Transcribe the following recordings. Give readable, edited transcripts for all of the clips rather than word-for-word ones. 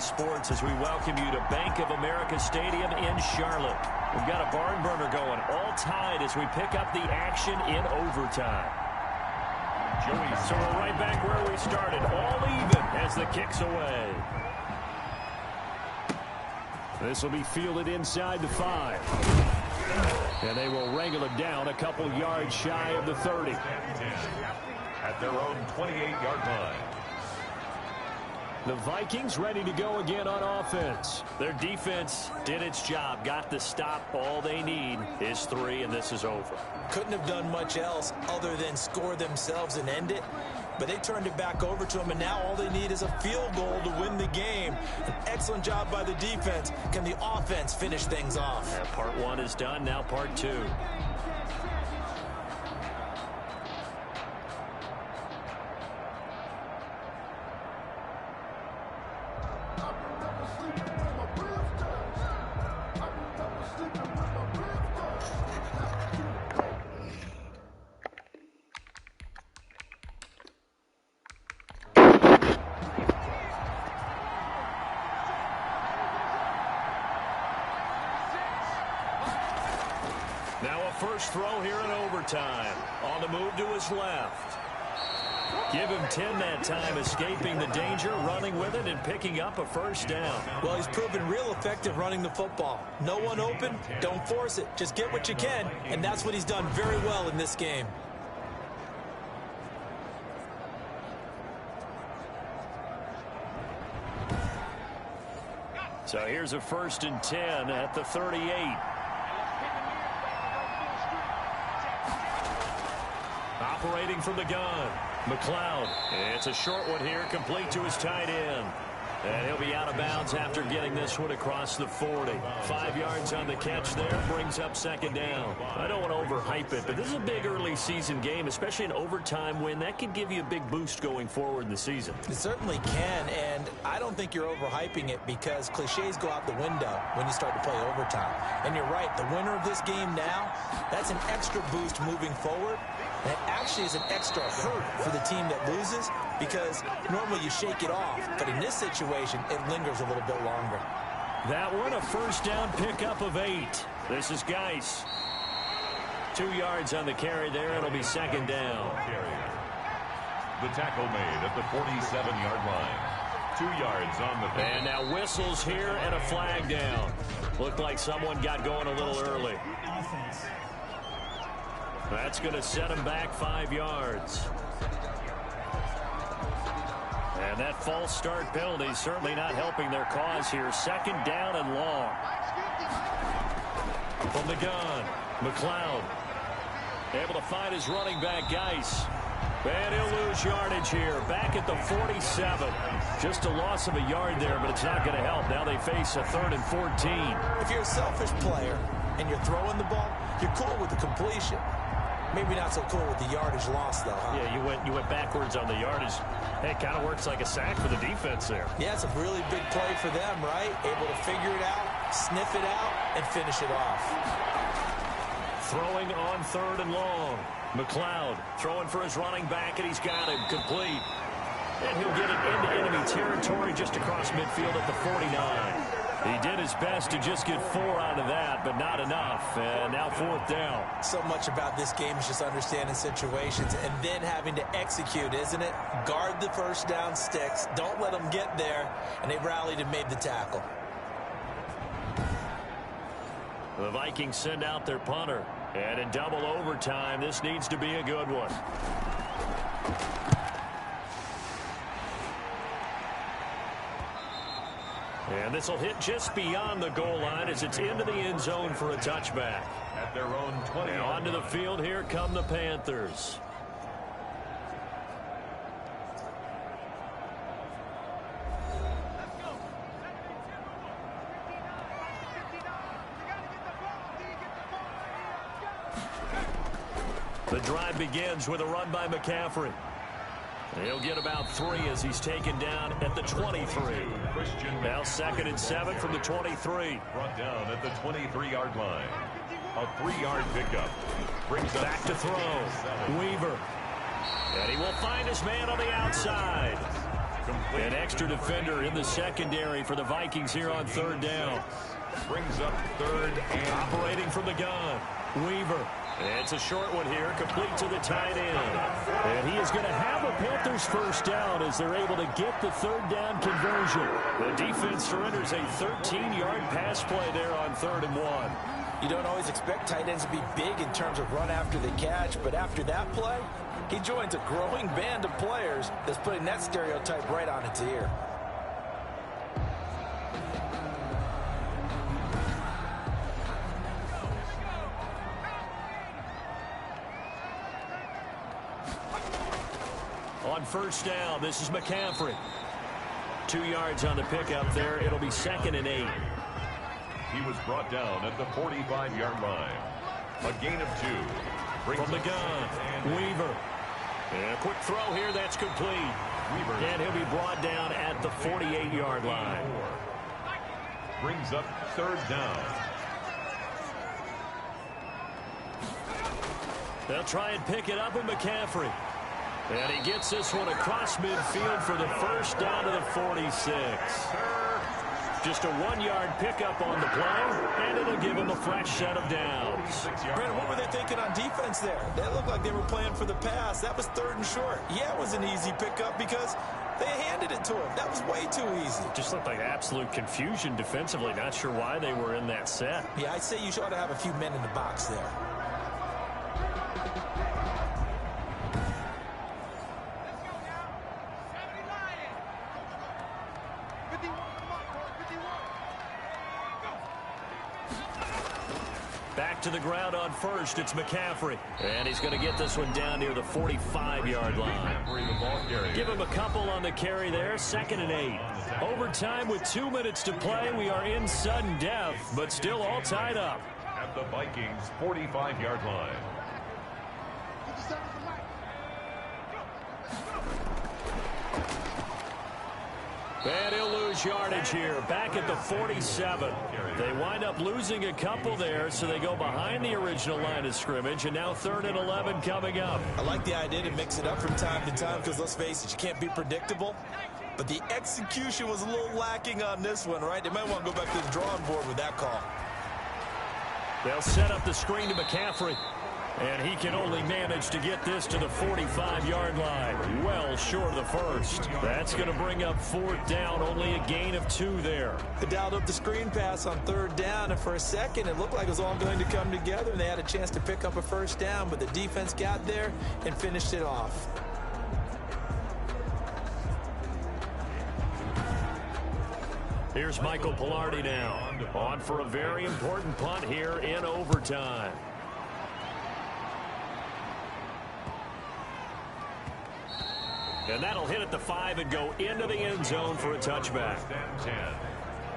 Sports as we welcome you to Bank of America Stadium in Charlotte. We've got a barn burner going, all tied as we pick up the action in overtime. So we're right back where we started, all even as the kick's away. This will be fielded inside the 5. And they will wrangle it down a couple yards shy of the 30. At their own 28-yard line. The Vikings ready to go again on offense. Their defense did its job, got the stop. All they need is 3, and this is over. Couldn't have done much else other than score themselves and end it. But they turned it back over to them, and now all they need is a field goal to win the game. An excellent job by the defense. Can the offense finish things off? Yeah, part 1 is done, now part 2. First throw here in overtime. On the move to his left. Give him 10 that time, escaping the danger, running with it, and picking up a first down. Well, he's proven real effective running the football. No one open, don't force it. Just get what you can, and that's what he's done very well in this game. So here's a 1st and 10 at the 38. Operating from the gun, McLeod. It's a short one here, complete to his tight end. And he'll be out of bounds after getting this one across the 40. 5 yards on the catch there, brings up 2nd down. I don't want to overhype it, but this is a big early season game, especially an overtime win. That could give you a big boost going forward in the season. It certainly can, and I don't think you're overhyping it because cliches go out the window when you start to play overtime. And you're right, the winner of this game now, that's an extra boost moving forward. And it actually is an extra hurt for the team that loses because normally you shake it off. But in this situation, it lingers a little bit longer. That one, a first down pickup of 8. This is Geis. 2 yards on the carry there. It'll be 2nd down. The tackle made at the 47-yard line. 2 yards on the play. And now whistles here and a flag down. Looked like someone got going a little early. That's going to set him back 5 yards. And that false start penalty is certainly not helping their cause here. 2nd down and long. From the gun, McLeod able to find his running back, Geis. And he'll lose yardage here. Back at the 47. Just a loss of a yard there, but it's not going to help. Now they face a 3rd and 14. If you're a selfish player and you're throwing the ball, you're cool with the completion. Maybe not so cool with the yardage loss, though, huh? Yeah, you went backwards on the yardage. Hey, it kind of works like a sack for the defense there. Yeah, it's a really big play for them, right? Able to figure it out, sniff it out, and finish it off. Throwing on 3rd and long. McLeod throwing for his running back, and he's got him complete. And he'll get it into enemy territory just across midfield at the 49. He did his best to just get 4 out of that, but not enough. And now 4th down. So much about this game is just understanding situations and then having to execute, isn't it? Guard the first down sticks. Don't let them get there. And they rallied and made the tackle. The Vikings send out their punter. And in double overtime, this needs to be a good one. And this will hit just beyond the goal line as it's into the end zone for a touchback. At their own 20. And onto the field here come the Panthers. The drive begins with a run by McCaffrey. He'll get about 3 as he's taken down at the 23. Now 2nd and 7 from the 23. Brought down at the 23-yard line. A 3-yard pickup. Brings back to throw. Weaver. And he will find his man on the outside. An extra defender in the secondary for the Vikings here on third down. Brings up third and operating from the gun. Weaver. It's a short one here, complete to the tight end. And he is going to have a Panthers first down as they're able to get the third down conversion. The defense surrenders a 13-yard pass play there on 3rd and 1. You don't always expect tight ends to be big in terms of run after the catch, but after that play, he joins a growing band of players that's putting that stereotype right on its ear. On first down, this is McCaffrey. 2 yards on the pickup there. It'll be 2nd and 8. He was brought down at the 45-yard line. A gain of 2. From the gun, Weaver. And a quick throw here, that's complete. Weaver. And he'll be brought down at the 48-yard line. Brings up 3rd down. They'll try and pick it up with McCaffrey. And he gets this one across midfield for the first down to the 46. Just a 1-yard pickup on the play, and it'll give him a fresh set of downs. Brandon, what were they thinking on defense there? They looked like they were playing for the pass. That was 3rd and short. Yeah, it was an easy pickup because they handed it to him. That was way too easy. Just looked like absolute confusion defensively. Not sure why they were in that set. Yeah, I'd say you ought to have a few men in the box there. Back to the ground on first, it's McCaffrey. And he's going to get this one down near the 45-yard line. Give him a couple on the carry there, 2nd and 8. Overtime with 2 minutes to play. We are in sudden death, but still all tied up. At the Vikings' 45-yard line. And he'll lose yardage here, back at the 47. They wind up losing a couple there, so they go behind the original line of scrimmage, and now 3rd and 11 coming up. I like the idea to mix it up from time to time because, let's face it, you can't be predictable. But the execution was a little lacking on this one, right? They might want to go back to the drawing board with that call. They'll set up the screen to McCaffrey. And he can only manage to get this to the 45-yard line. Well short of the first. That's going to bring up 4th down. Only a gain of 2 there. They dialed up the screen pass on 3rd down, and for a second it looked like it was all going to come together, and they had a chance to pick up a first down, but the defense got there and finished it off. Here's Michael Palardy now. On for a very important punt here in overtime. And that'll hit at the 5 and go into the end zone for a touchback.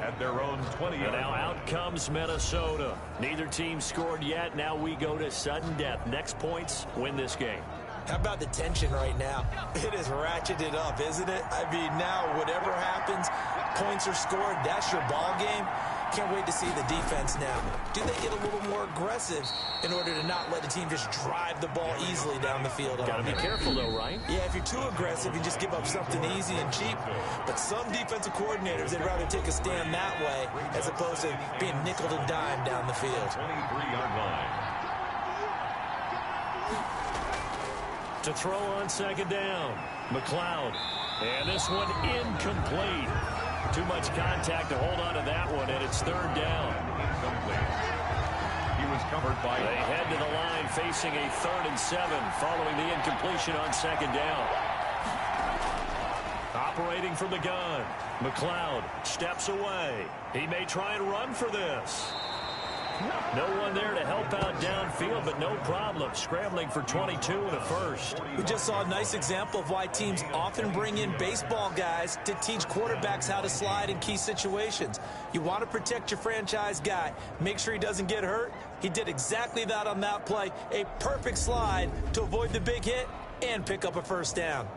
At their own 20. And now out comes Minnesota. Neither team scored yet. Now we go to sudden death. Next points win this game. How about the tension right now? It is ratcheted up, isn't it? I mean, now whatever happens, points are scored. That's your ball game. Can't wait to see the defense now. Do they get a little more aggressive in order to not let the team just drive the ball easily down the field? Got to be careful, though, right? Yeah, if you're too aggressive, you just give up something easy and cheap. But some defensive coordinators, they'd rather take a stand that way as opposed to being nickel and dime down the field. 23-yard line. To throw on 2nd down, McLeod. And this one incomplete. Too much contact to hold on to that one, and it's 3rd down. He was covered by... They head to the line facing a 3rd and 7 following the incompletion on 2nd down. Operating from the gun, McLeod steps away. He may try and run for this. No one there to help out downfield, but no problem. Scrambling for 22 and a first. We just saw a nice example of why teams often bring in baseball guys to teach quarterbacks how to slide in key situations. You want to protect your franchise guy. Make sure he doesn't get hurt. He did exactly that on that play. A perfect slide to avoid the big hit and pick up a first down.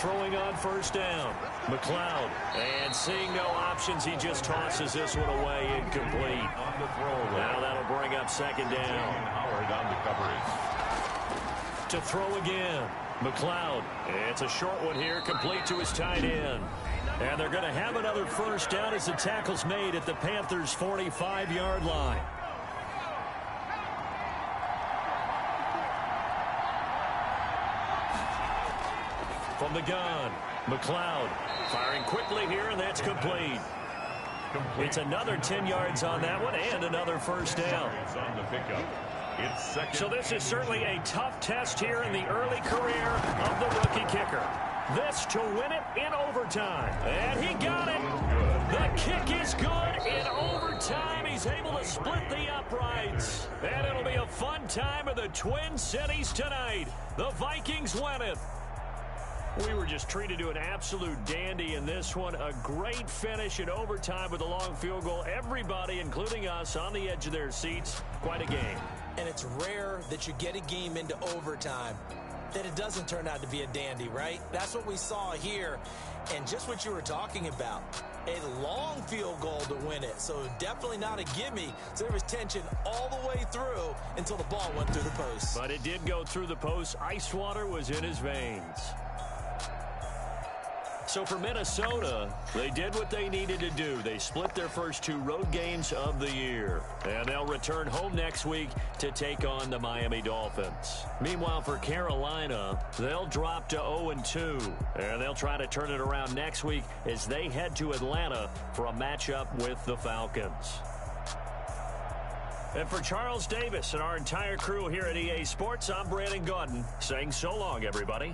throwing on first down. McLeod. And seeing no options, he just tosses this one away incomplete. On the throw. Now that'll bring up second down. Howard on the coverage. To throw again. McLeod. It's a short one here, complete to his tight end. And they're going to have another first down as the tackle's made at the Panthers' 45-yard line. From the gun, McLeod firing quickly here, and that's complete. It's another 10 yards on that one and another first down. On the pickup. It's second. So this is certainly a tough test here in the early career of the rookie kicker. This to win it in overtime. And he got it. The kick is good in overtime. He's able to split the uprights. And it'll be a fun time in the Twin Cities tonight. The Vikings win it. We were just treated to an absolute dandy in this one. A great finish in overtime with a long field goal. Everybody, including us, on the edge of their seats. Quite a game. And it's rare that you get a game into overtime that it doesn't turn out to be a dandy, right? That's what we saw here. And just what you were talking about, a long field goal to win it. So definitely not a gimme. So there was tension all the way through until the ball went through the post. But it did go through the post. Ice water was in his veins. So for Minnesota, they did what they needed to do. They split their first 2 road games of the year. And they'll return home next week to take on the Miami Dolphins. Meanwhile, for Carolina, they'll drop to 0-2. And they'll try to turn it around next week as they head to Atlanta for a matchup with the Falcons. And for Charles Davis and our entire crew here at EA Sports, I'm Brandon Gaudin saying so long, everybody.